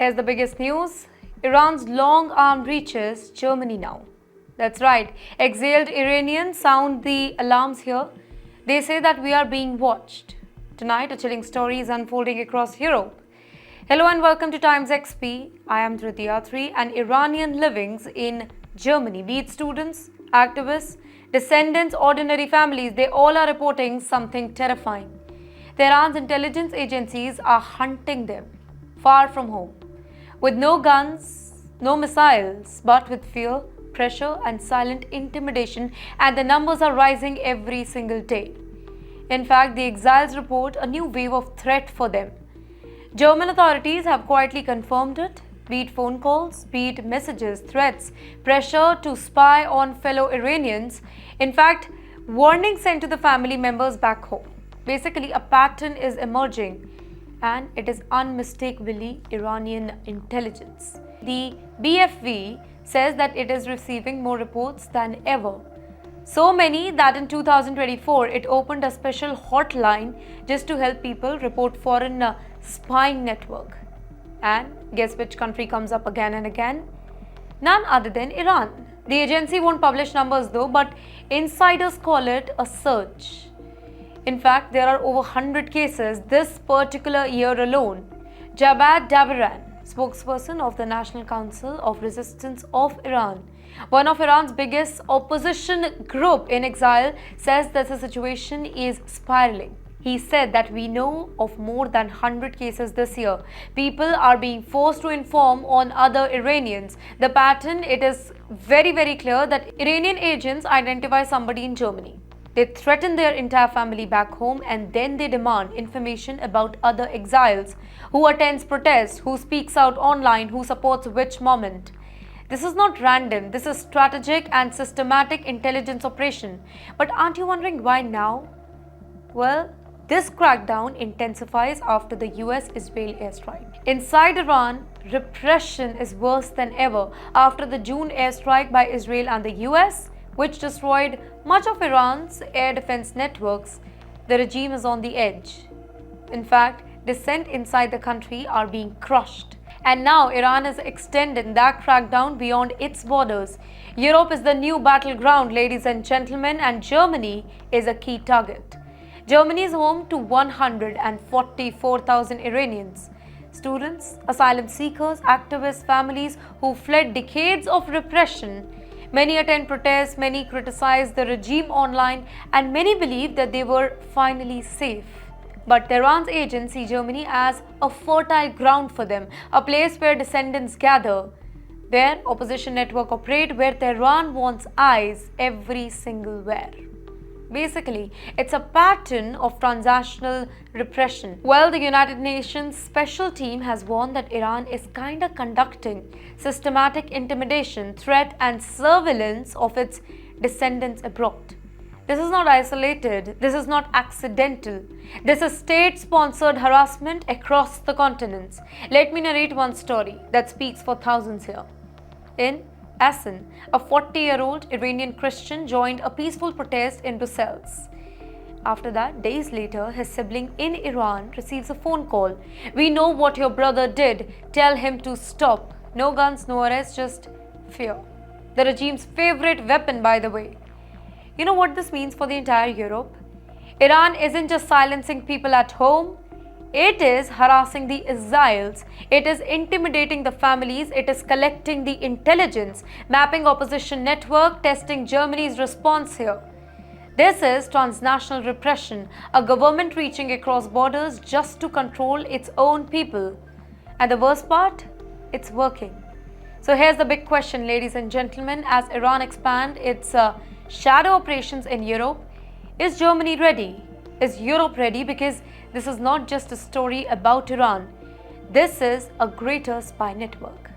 Here's the biggest news. Iran's long arm reaches Germany now. That's right. Exiled Iranians sound the alarms here. They say that we are being watched. Tonight, a chilling story is unfolding across Europe. Hello and welcome to TimesXP. I am Trithiyatri, and Iranian livings in Germany, be it students, activists, descendants, ordinary families, they all are reporting something terrifying. Tehran's intelligence agencies are hunting them, far from home, with no guns, no missiles, but with fear, pressure and silent intimidation, and the numbers are rising every single day. In fact, the exiles report a new wave of threat for them. German authorities have quietly confirmed it, be it phone calls, be it messages, threats, pressure to spy on fellow Iranians, in fact, warnings sent to the family members back home. Basically, a pattern is emerging, and it is unmistakably Iranian intelligence. The BFV says that it is receiving more reports than ever. So many that in 2024 it opened a special hotline just to help people report foreign spying network. And guess which country comes up again and again? None other than Iran. The agency won't publish numbers though, but insiders call it a surge. In fact, there are over 100 cases this particular year alone. Javad Dabiran, spokesperson of the National Council of Resistance of Iran, one of Iran's biggest opposition group in exile, says that the situation is spiraling. He said that we know of more than 100 cases this year. People are being forced to inform on other Iranians. The pattern, it is very clear that Iranian agents identify somebody in Germany. They threaten their entire family back home, and then they demand information about other exiles, who attends protests, who speaks out online, who supports which moment. This is not random. This is strategic and systematic intelligence operation. But aren't you wondering why now? Well, this crackdown intensifies after the US-Israel airstrike. Inside Iran, repression is worse than ever after the June airstrike by Israel and the US, which destroyed much of Iran's air defense networks. The regime is on the edge. In fact, dissent inside the country are being crushed. And now Iran is extending that crackdown beyond its borders. Europe is the new battleground, ladies and gentlemen, and Germany is a key target. Germany is home to 144,000 Iranians. Students, asylum seekers, activists, families who fled decades of repression. Many attend protests, many criticize the regime online, and many believe that they were finally safe. But Tehran's agents see Germany as a fertile ground for them, a place where descendants gather, where opposition networks operate, where Tehran wants eyes every single where. Basically, it's a pattern of transnational repression. Well, the United Nations special team has warned that Iran is kinda conducting systematic intimidation, threat and surveillance of its descendants abroad. This is not isolated. This is not accidental. This is state-sponsored harassment across the continents. Let me narrate one story that speaks for thousands here. In Asin, a 40-year-old Iranian Christian joined a peaceful protest in Brussels. After that, days later, his sibling in Iran receives a phone call. "We know what your brother did. Tell him to stop." No guns, no arrests, just fear. The regime's favorite weapon, by the way. You know what this means for the entire Europe? Iran isn't just silencing people at home. It is harassing the exiles, it is intimidating the families, it is collecting the intelligence, mapping opposition network, testing Germany's response here. This is transnational repression, a government reaching across borders just to control its own people. And the worst part? It's working. So here's the big question, ladies and gentlemen, as Iran expands its shadow operations in Europe. Is Germany ready? Is Europe ready? Because this is not just a story about Iran. This is a greater spy network.